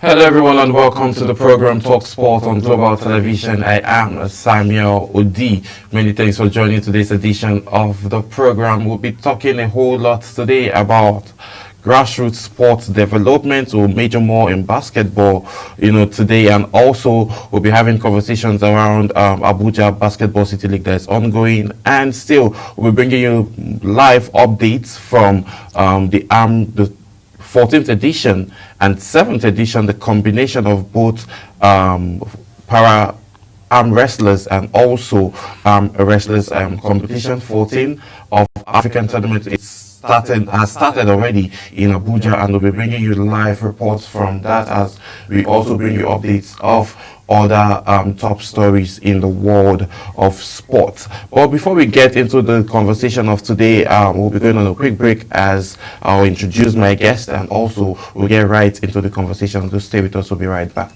Hello everyone and welcome to the program Talk Sport on Global Television. I am Samuel Odi. Many thanks for joining today's edition of the program. We'll be talking a whole lot today about grassroots sports development. We'll major more in basketball, today, and also we'll be having conversations around Abuja Basketball City League that's ongoing, and still we'll be bringing you live updates from the 14th edition and 7th edition, the combination of both para arm wrestlers and also wrestlers competition 14 of African tournament has started already in Abuja, and we'll be bringing you live reports from that as we also bring you updates of other top stories in the world of sports. But before we get into the conversation of today, we'll be going on a quick break as I'll introduce my guest, and also we'll get right into the conversation. So stay with us, we'll be right back.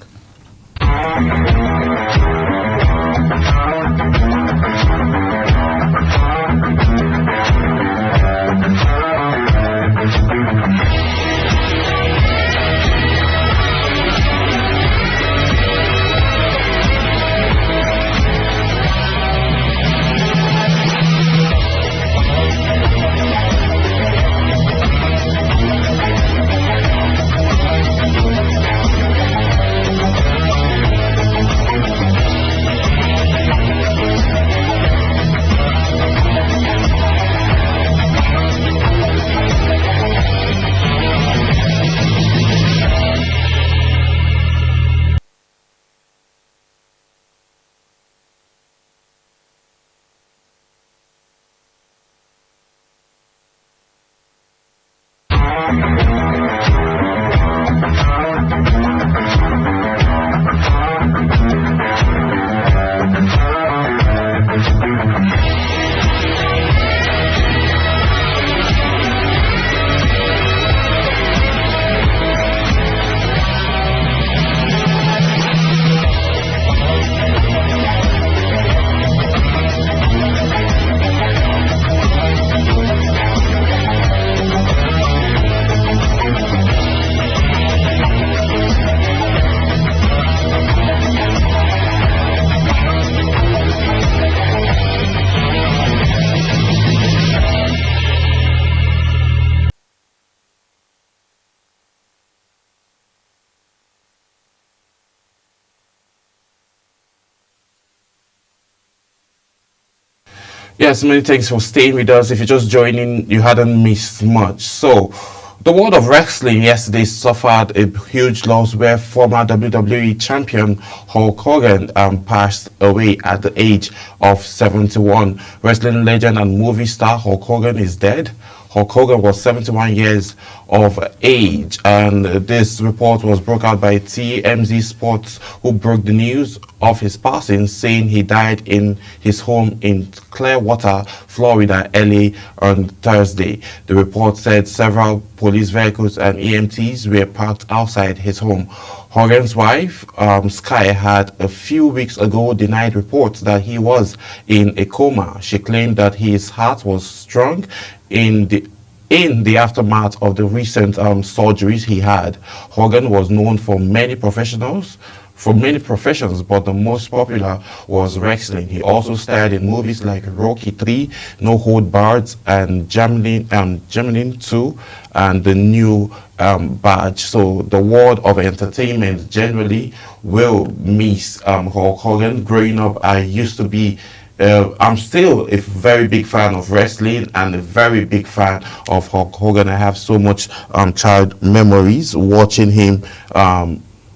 Yes, many thanks for staying with us. If you're just joining, you hadn't missed much. So, the world of wrestling yesterday suffered a huge loss where former WWE champion Hulk Hogan passed away at the age of 71. Wrestling legend and movie star Hulk Hogan is dead. Hulk Hogan was 71 years of age, and this report was broke out by TMZ Sports, who broke the news of his passing, saying he died in his home in Clearwater, Florida, early on Thursday. The report said several police vehicles and EMTs were parked outside his home. Hogan's wife, Sky, had a few weeks ago denied reports that he was in a coma. She claimed that his heart was strong in the aftermath of the recent surgeries he had. Hogan was known for many professions, but the most popular was wrestling. He also starred in movies like Rocky III, No Hold Barred, and Gemini 2, and The New Badge. So the world of entertainment generally will miss Hulk Hogan. Growing up, I used to be I'm still a very big fan of wrestling and a very big fan of Hulk Hogan. I have so much child memories watching him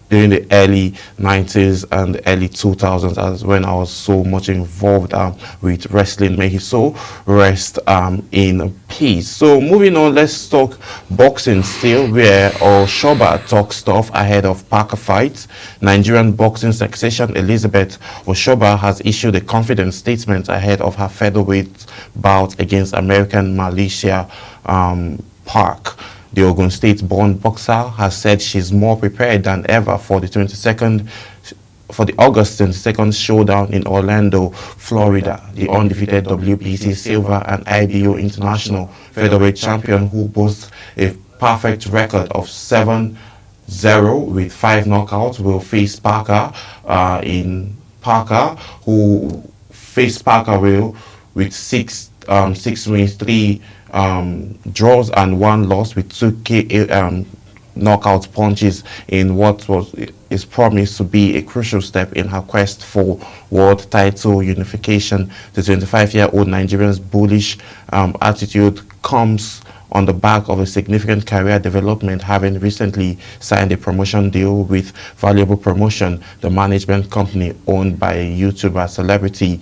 during the early 90s and the early 2000s, as when I was so much involved with wrestling. May his soul rest in peace. So moving on, let's talk boxing still, where Oshoba talks stuff ahead of Parker fight. Nigerian boxing sensation Elizabeth Oshoba has issued a confident statement ahead of her featherweight bout against American Malaysia Park. The Ogun State-born boxer has said she's more prepared than ever for the August 22nd showdown in Orlando, Florida. The undefeated WBC silver and IBO international featherweight champion, who boasts a perfect record of 7 0 with 5 knockouts will face Parker in Parker, who faced Parker will with 6 wins, 3 draws and 1 loss with 2 knockout punches in what is promised to be a crucial step in her quest for world title unification. The 25-year-old Nigerian's bullish attitude comes on the back of a significant career development, having recently signed a promotion deal with Valuable Promotion, the management company owned by YouTuber celebrity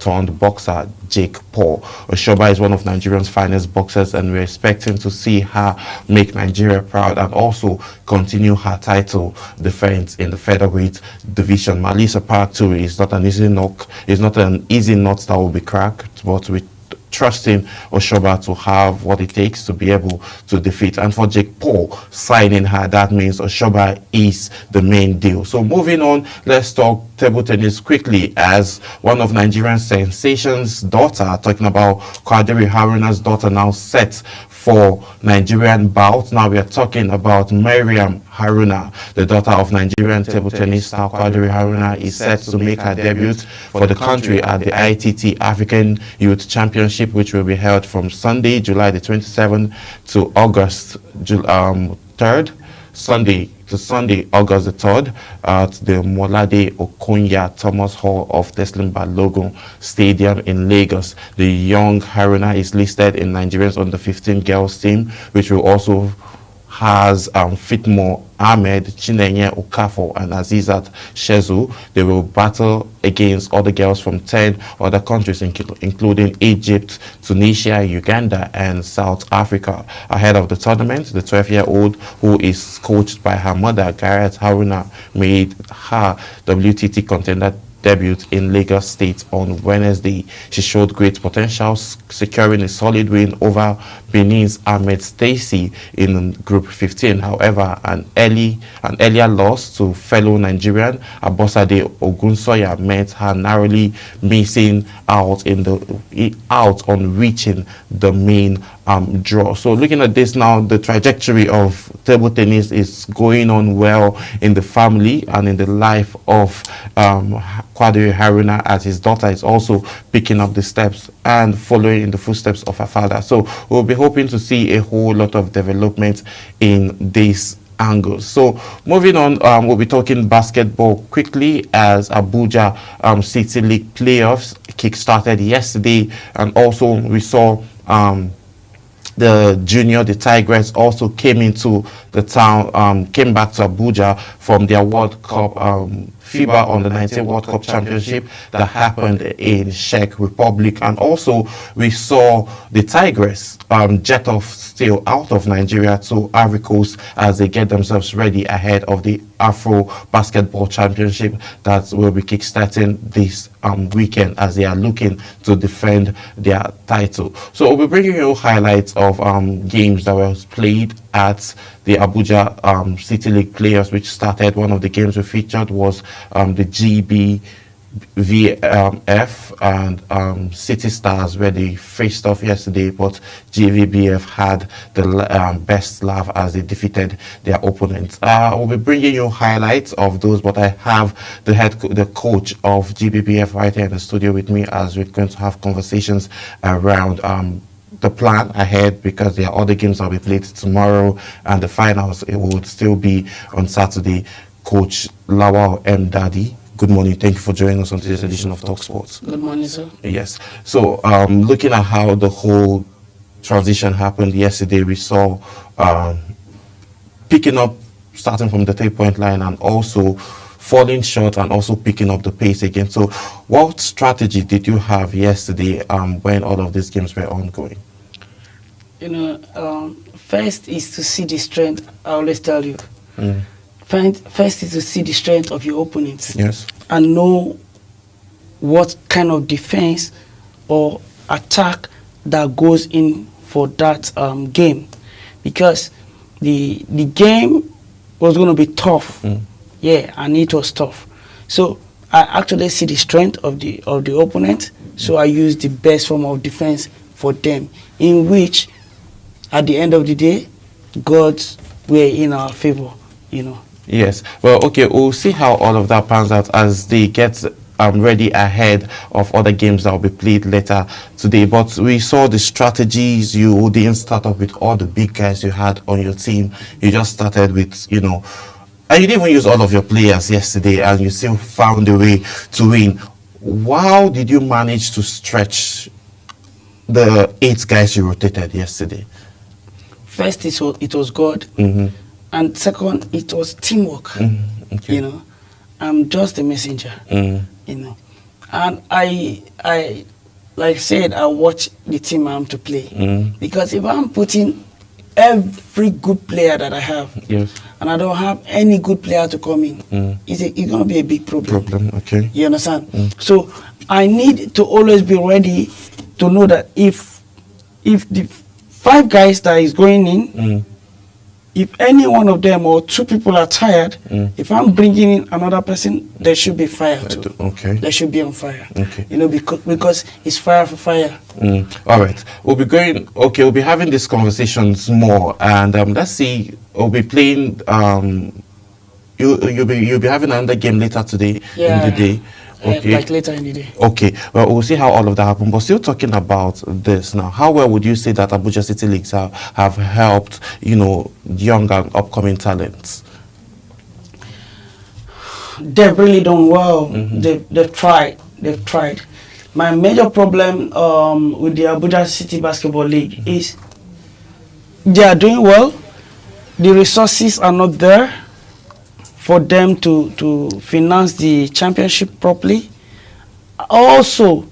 turned boxer Jake Paul. Oshoba is one of Nigeria's finest boxers, and we're expecting to see her make Nigeria proud and also continue her title defense in the featherweight division. Malisa Part 2 is not an easy knock. It's not an easy nut that will be cracked, but with trusting Oshoba to have what it takes to be able to defeat. And for Jake Paul signing her, that means Oshoba is the main deal. So moving on, let's talk table tennis quickly, as one of Nigerian sensations' daughter, talking about Quadri Haruna's daughter, now set for Nigerian bout. Now we are talking about Mariam Haruna, the daughter of Nigerian table tennis star Quadri Haruna, is set to make her debut for the country at the ITT African Youth Championship, which will be held from Sunday, July the 27th to August 3rd. Sunday, August the 3rd, at the Molade Okonya Thomas Hall of Teslim Balogun Stadium in Lagos. The young Haruna is listed in Nigeria's under-15 girls team, which will also has Fitmo Ahmed, Chinenye Okafor, and Azizat Shezu. They will battle against other girls from 10 other countries, including Egypt, Tunisia, Uganda, and South Africa. Ahead of the tournament, the 12-year-old, who is coached by her mother, Gareth Haruna, made her WTT contender debut in Lagos State on Wednesday. She showed great potential, securing a solid win over Benin's Ahmed Stacy in Group 15. However, an earlier loss to fellow Nigerian Abosade Ogunsoya meant her narrowly missing out on reaching the main draw. So looking at this now, the trajectory of table tennis is going on well in the family and in the life of Quadri Haruna, as his daughter is also picking up the steps and following in the footsteps of her father. So we'll be hoping to see a whole lot of development in this angle. So moving on, we'll be talking basketball quickly, as Abuja City League playoffs kick-started yesterday, and also we saw the Tigress also came into the town, came back to Abuja from their World Cup, FIBA Under-19 World Cup Championship that happened in Czech Republic. And also we saw the Tigress jet off still out of Nigeria to Ivory Coast as they get themselves ready ahead of the Afro Basketball Championship that will be kickstarting this weekend, as they are looking to defend their title. So we'll be bringing you highlights of games that were played at the Abuja City League players, which started. One of the games we featured was the GBVF and City Stars, where they faced off yesterday, but GVBF had the best laugh as they defeated their opponents. We'll be bringing you highlights of those, but I have the coach of GBBF right here in the studio with me, as we're going to have conversations around the plan ahead, because there are other games that will be played tomorrow, and the finals, it would still be on Saturday. Coach Lawal M. Daddy, good morning. Thank you for joining us on today's edition of Talk Sports. Good morning, sir. Yes. So looking at how the whole transition happened yesterday, we saw picking up, starting from the 3-point line, and also falling short and also picking up the pace again. So what strategy did you have yesterday when all of these games were ongoing? You know, first is to see the strength. I always tell you. First is to see the strength of your opponents. Yes. And know what kind of defense or attack that goes in for that game, because the game was going to be tough. Yeah, and it was tough. So I actually see the strength of the opponent. So I use the best form of defense for them, in which, at the end of the day, gods were in our favor. you know. Yes. Well, okay, we'll see how all of that pans out as they get ready ahead of other games that will be played later today. But we saw the strategies. You didn't start off with all the big guys you had on your team. You just started with, you know, and you didn't even use all of your players yesterday, and you still found a way to win. How did you manage to stretch the 8 guys you rotated yesterday? First, it was God. And second, it was teamwork. Okay. You know, I'm just a messenger. You know, and I like I said, I watch the team I'm to play because if I'm putting every good player that I have, Yes. and I don't have any good player to come in, it's gonna be a big problem. Okay. You understand? So I need to always be ready to know that if the 5 guys that is going in, if any one of them or 2 people are tired, if I'm bringing in another person, they should be fired too. Okay. They should be on fire. Okay. You know, because it's fire for fire. All right. We'll be going. Okay, we'll be having these conversations more, and let's see. We'll be playing. You'll be having another game later today in the day. Okay. Like later in the day. Okay, well, we'll see how all of that happens. But still talking about this now, how well would you say that Abuja City Leagues have helped, you know, young and upcoming talents? They've really done well. They've tried. They've tried. My major problem with the Abuja City Basketball League is they are doing well. The resources are not there for them to finance the championship properly. Also,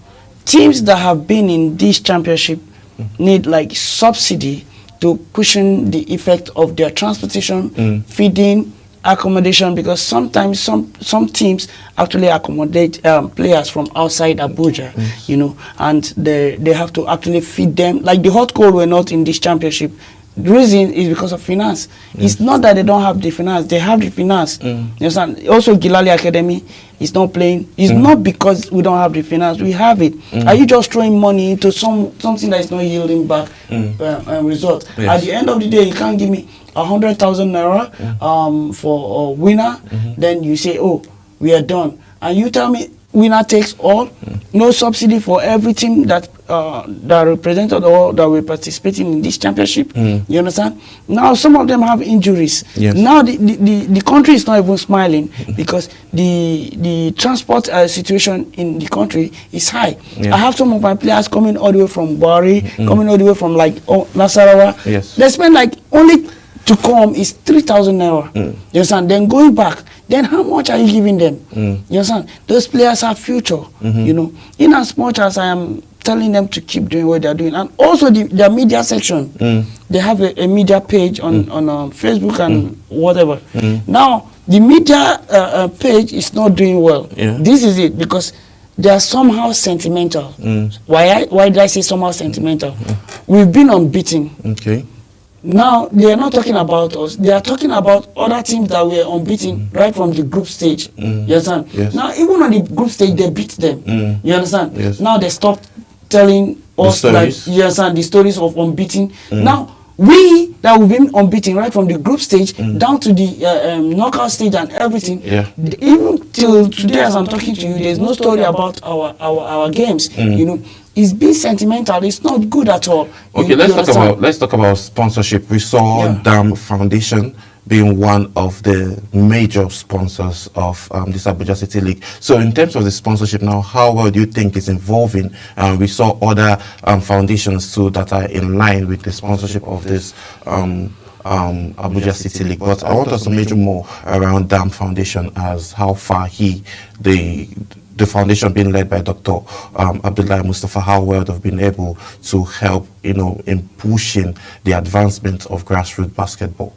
teams that have been in this championship need like subsidy to cushion the effect of their transportation, feeding, accommodation, because sometimes some teams actually accommodate players from outside Abuja, you know, and they have to actually feed them. Like the Hot Coal were not in this championship. The reason is because of finance. It's not that they don't have the finance; they have the finance. You understand? Also, Gilali Academy is not playing. It's not because we don't have the finance; we have it. Are you just throwing money into something that is not yielding back result? Yes. At the end of the day, you can't give me 100,000 naira for a winner. Then you say, "Oh, we are done," and you tell me winner takes all, no subsidy for every team that represented or that were participating in this championship. You understand? Now some of them have injuries. Yes. Now the country is not even smiling because the transport situation in the country is high. Yeah. I have some of my players coming all the way from Bari, coming all the way from like Nasarawa. Yes. They spend like only to come is 3,000 naira. You understand? Then going back, then how much are you giving them? You understand? Those players have future. You know, in as much as I am telling them to keep doing what they're doing, and also their media section, they have a media page on Facebook and whatever. Now the media page is not doing well. Yeah. This is it, because they are somehow sentimental. Why did I say somehow sentimental? We've been unbeaten. Okay. Now they are not talking about us. They are talking about other teams that were unbeaten right from the group stage. You understand? Yes. Now even on the group stage they beat them. You understand? Yes. Now they stop telling us like, stories. you understand, the stories of unbeaten. Now we that we've been unbeaten right from the group stage down to the knockout stage and everything. Yeah. Even till today as I'm talking to you, there's no story about our games. You know, it's being sentimental. It's not good at all. Okay, let's talk about sponsorship. We saw Dam Foundation being one of the major sponsors of this Abuja City League. So in terms of the sponsorship now, how well do you think it's evolving? We saw other foundations too that are in line with the sponsorship of this Abuja City League. But I want us to measure more around Dam Foundation as how far the foundation being led by Dr. Abdullahi Mustafa, how well they've been able to help, you know, in pushing the advancement of grassroots basketball.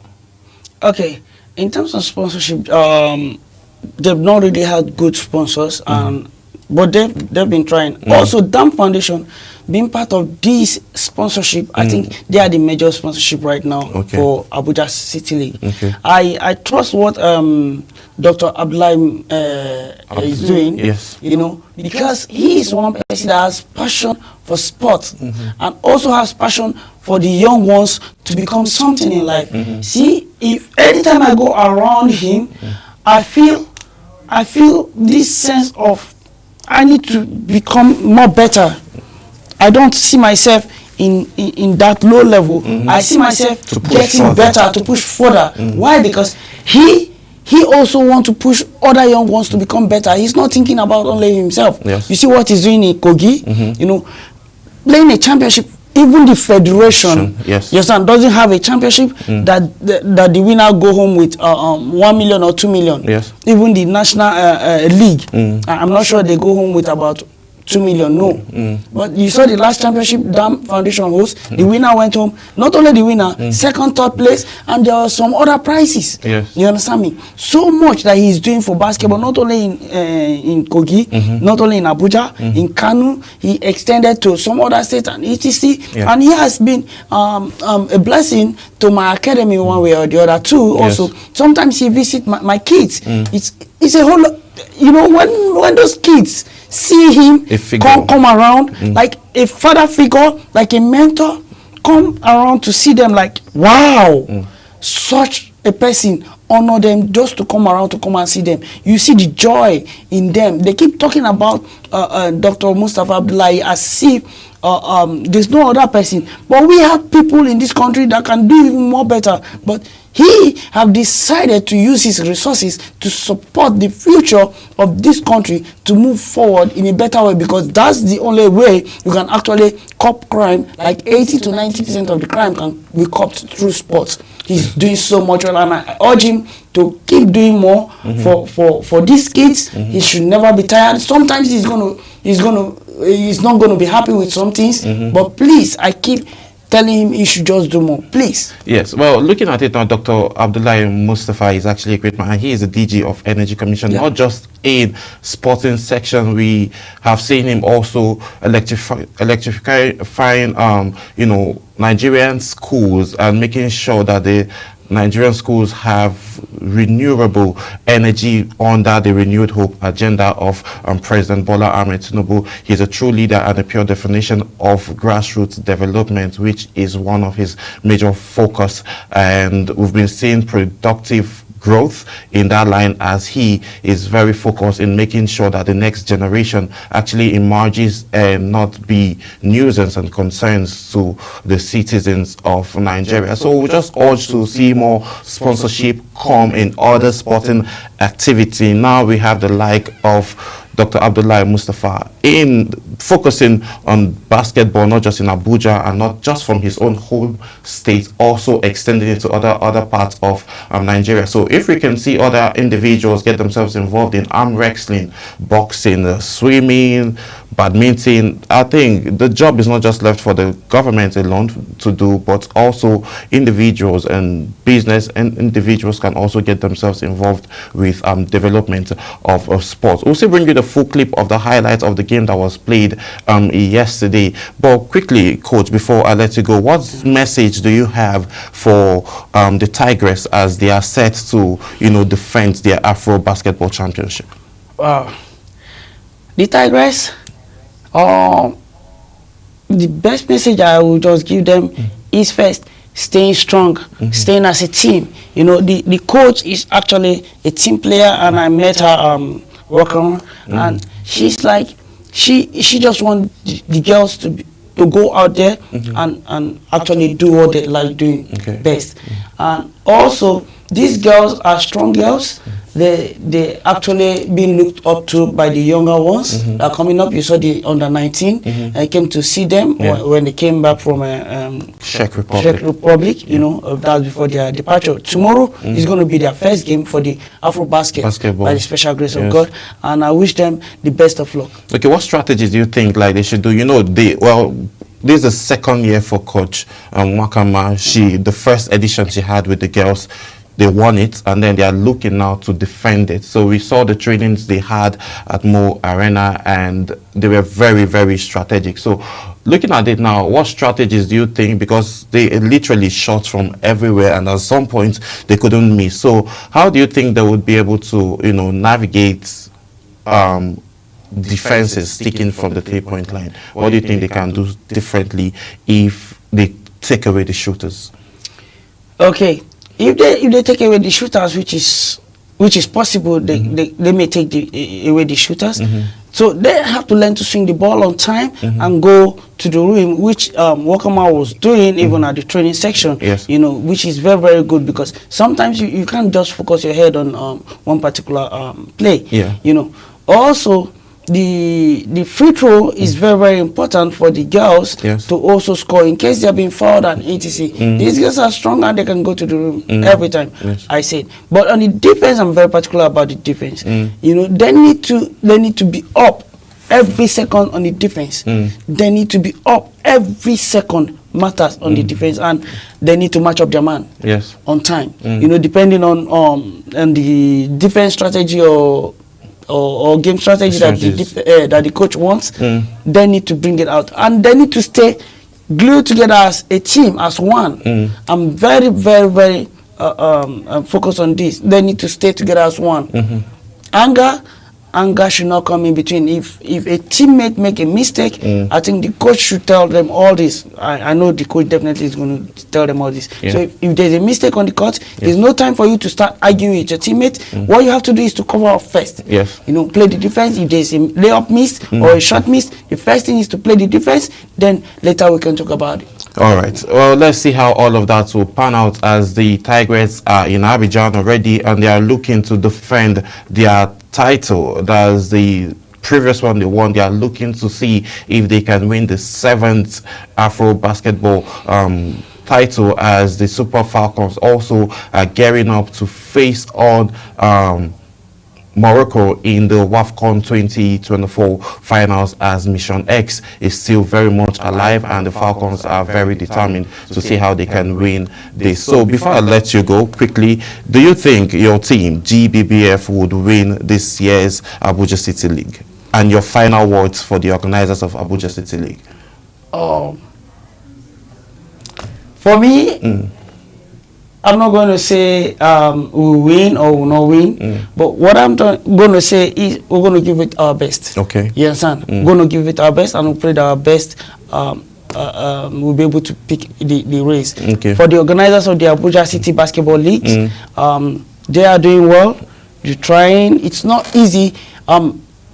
Okay, in terms of sponsorship, they've not really had good sponsors, but they've been trying. Also, Dam Foundation being part of this sponsorship, I think they are the major sponsorship right now for Abuja City League. Okay. I trust what Dr. Abdullahi is doing, you know, because he is one person that has passion for sports and also has passion for the young ones to become something in life. See, if anytime I go around him, I feel this sense of I need to become more better. I don't see myself in that low level. I see myself getting further. Better, to push further. Why? Because he also wants to push other young ones to become better. He's not thinking about only himself. Yes. You see what he's doing in Kogi? You know, playing a championship. Even the federation, yes, you understand, doesn't have a championship that the winner go home with 1 million or 2 million. Yes. Even the national league, I'm not sure they go home with about 2 million. No. But you saw the last championship Dam Foundation host. The winner went home. Not only the winner, second, third place, and there are some other prizes. Yes. You understand me? So much that he's doing for basketball, not only in Kogi, not only in Abuja, in Kanu. He extended to some other states and etc. Yeah. And he has been a blessing to my academy one way or the other too. Yes. Also, sometimes he visits my kids. It's a whole lot, you know, when those kids see him come around, like a father figure, like a mentor, come around to see them, like, wow, such a person, honor them just to come around to come and see them. You see the joy in them. They keep talking about Dr. Mustafa Abdullahi as if there's no other person, but we have people in this country that can do even more better. But he have decided to use his resources to support the future of this country to move forward in a better way, because that's the only way you can actually curb crime. Like 80 to 90% of the crime can be curbed through sports. He's doing so much, and I urge him to keep doing more for these kids. He should never be tired. Sometimes he's not going to be happy with some things, but please, I keep telling him he should just do more, please. Yes, well, looking at it now, Dr. Abdullahi Mustafa is actually a great man. He is the DG of Energy Commission, not just in sporting section. We have seen him also electrifying, you know, Nigerian schools and making sure that the Nigerian schools have renewable energy under the Renewed Hope agenda of President Bola Ahmed Tinubu. He's a true leader and a pure definition of grassroots development, which is one of his major focus. And we've been seeing productive growth in that line, as he is very focused in making sure that the next generation actually emerges and not be nuisance and concerns to the citizens of Nigeria. So we just urge to see more sponsorship come in other sporting activity. Now we have the like of Dr. Abdullahi Mustafa in focusing on basketball, not just in Abuja and not just from his own home state, also extending it to other parts of Nigeria. So if we can see other individuals get themselves involved in arm wrestling, boxing, swimming, badminton, I think the job is not just left for the government alone to do, but also individuals and business and individuals can also get themselves involved with development of sports. We'll still bring you the full clip of the highlights of the game that was played yesterday. But quickly, Coach, before I let you go, what message do you have for the Tigress as they are set to, you know, defend their Afro Basketball Championship? The Tigress, the best message I will just give them is first, staying strong, staying as a team. You know, the coach is actually a team player, and I met her working, and she's like, she just wants the girls to go out there and actually do what they like doing best. And also, these girls are strong girls. They actually being looked up to by the younger ones that are coming up. You saw the under 19. I came to see them when they came back from Czech Republic. You know, that's before their departure. Tomorrow is going to be their first game for the Afro basketball by the special grace of God, and I wish them the best of luck. Okay, what strategies do you think like they should do? You know, this is the second year for Coach Wakama. The first edition she had with the girls, they won it, and then they are looking now to defend it. So we saw the trainings they had at Mo Arena, and they were very, very strategic. So looking at it now, what strategies do you think, because they literally shot from everywhere, and at some point they couldn't miss. So how do you think they would be able to, you know, navigate defenses sticking from the 3-point line? What do you think they can do differently if they take away the shooters? Okay, if they take away the shooters, which is possible, they may take away the shooters. So they have to learn to swing the ball on time and go to the rim, which Wakama was doing even at the training section. Yes. You know, which is very, very good, because sometimes you can't just focus your head on one particular play. Yeah. You know, also the free throw is very, very important for the girls to also score in case they are being fouled and etc. These girls are strong and they can go to the room every time. I said, but on the defense, I'm very particular about the defense. You know, they need to be up every second on the defense. They need to be up every second. Matters on the defense, and they need to match up their man on time. You know, depending on the defense strategy or game strategy that the coach wants, they need to bring it out, and they need to stay glued together as a team, as one. I'm very, very, very focused on this. They need to stay together as one. Anger should not come in between. If a teammate make a mistake, I think the coach should tell them all this. I know the coach definitely is going to tell them all this. So if there's a mistake on the court, there's no time for you to start arguing with your teammate. What you have to do is to cover up first. You know, play the defense. If there's a layup miss or a shot miss, the first thing is to play the defense. Then later we can talk about it. All right. Well, let's see how all of that will pan out, as the Tigers are in Abidjan already and they are looking to defend their title. That's the previous one they won. They are looking to see if they can win the 7th Afro basketball title, as the Super Falcons also are gearing up to face on Morocco in the WAFCON 2024 finals, as Mission X is still very much alive and the Falcons are very determined to see how they can win this. So before I let you go quickly, do you think your team, GBBF, would win this year's Abuja City League? And your final words for the organizers of Abuja City League? For me, I'm not going to say we'll win or we'll not win, but what I'm going to say is we're going to give it our best. Okay. You understand? We're going to give it our best, and we'll pray that our best we'll be able to pick the race. Okay. For the organizers of the Abuja City Basketball Leagues, they are doing well. They're trying. It's not easy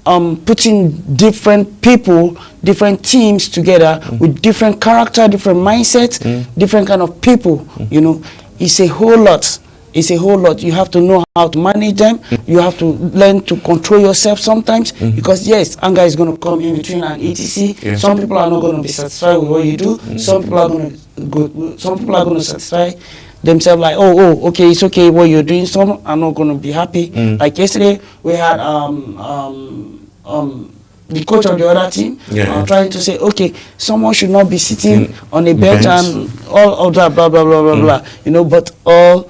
putting different people, different teams together with different character, different mindsets, different kind of people, you know. It's a whole lot. It's a whole lot. You have to know how to manage them. You have to learn to control yourself sometimes, because yes, anger is going to come in between and etc. Some people are not going to be satisfied with what you do. Some people are going to satisfy themselves like, oh, okay, it's okay what you're doing. Some are not going to be happy. Like yesterday, we had the coach of the other team trying to say, okay, someone should not be sitting on a bench and all of that, blah, blah, blah, blah, blah, you know, but all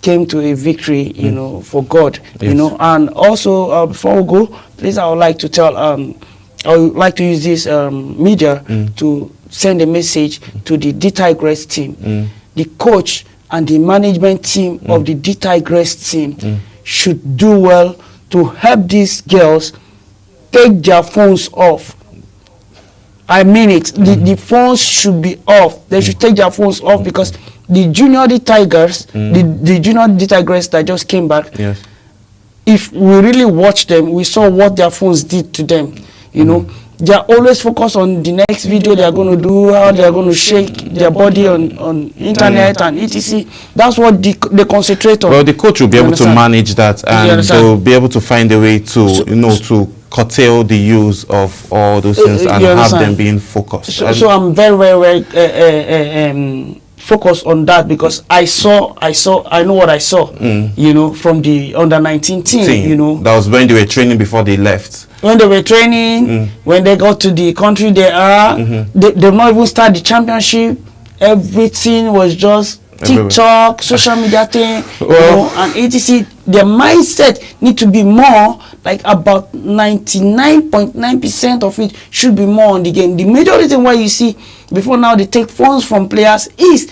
came to a victory, you know, for God, you know. And also, before we go, please, I would like to tell, I would like to use this media to send a message to the D-Tigress team. The coach and the management team of the D-Tigress team should do well to help these girls take their phones off. I mean it. The phones should be off. They should take their phones off, because the junior Tigers, the junior Tigers that just came back, if we really watch them, we saw what their phones did to them. You know, they are always focused on the next video they are going to do, how they are going to shake their body on internet and etc. That's what they concentrate on. Well, the coach will be able to manage that, and they'll be able to find a way to, you know, to curtail the use of all those things and have them being focused. So I'm very, very, very focused on that, because I know what I saw, you know, from the under-19 team, you know. That was when they were training before they left. When they were training, when they got to the country they are, they've not even started the championship. Everything was just TikTok, social media thing, you know, and etc. Their mindset need to be more, like about 99.9% of it should be more on the game. The major reason why you see before now they take phones from players is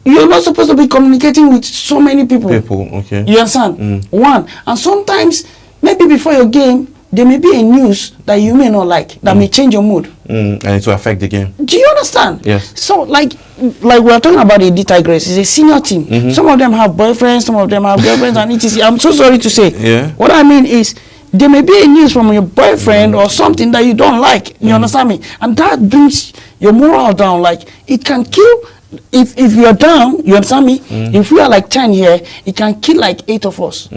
you're not supposed to be communicating with so many people. Okay. You understand? One, and sometimes maybe before your game, there may be a news that you may not like that may change your mood. And it will affect the game. Do you understand? Yes. So like we are talking about the Tigers, it's a senior team. Some of them have boyfriends, some of them have girlfriends, and etc. I'm so sorry to say. Yeah. What I mean is, there may be a news from your boyfriend or something that you don't like. You understand me? And that brings your morale down. Like, it can kill. If you're down, you understand me? If we are like 10 here, it can kill like 8 of us.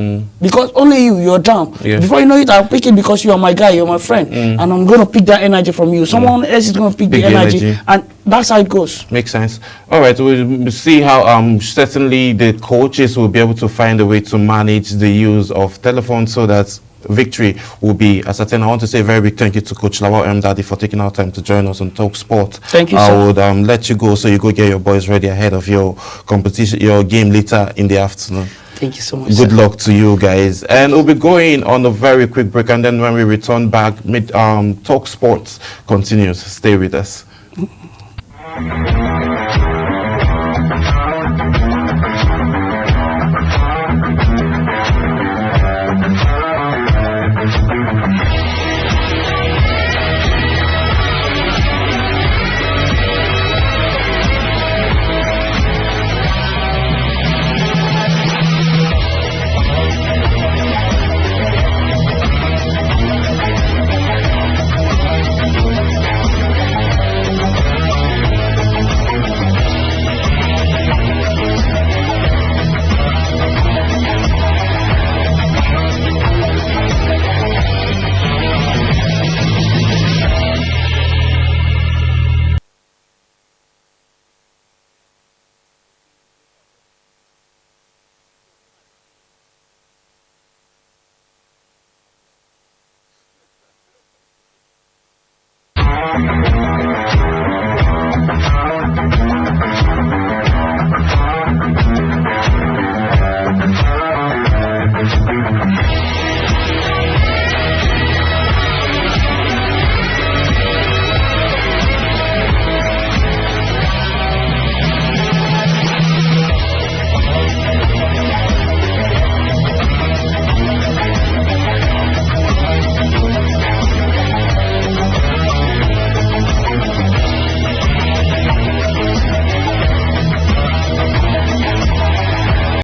Because only you're down. Yeah. Before you know it, I'll pick it because you are my guy, you're my friend. And I'm going to pick that energy from you. Someone else is going to pick the energy. And that's how it goes. Makes sense. All right, we'll see how certainly the coaches will be able to find a way to manage the use of telephone so that victory will be ascertained. I want to say a very big thank you to Coach Lawal Mdadi for taking our time to join us on Talk Sport. Thank you, sir. I would let you go so you go get your boys ready ahead of your competition, your game later in the afternoon. Thank you so much. Good luck to you guys. And we'll be going on a very quick break, and then when we return back, Talk Sports continues. Stay with us.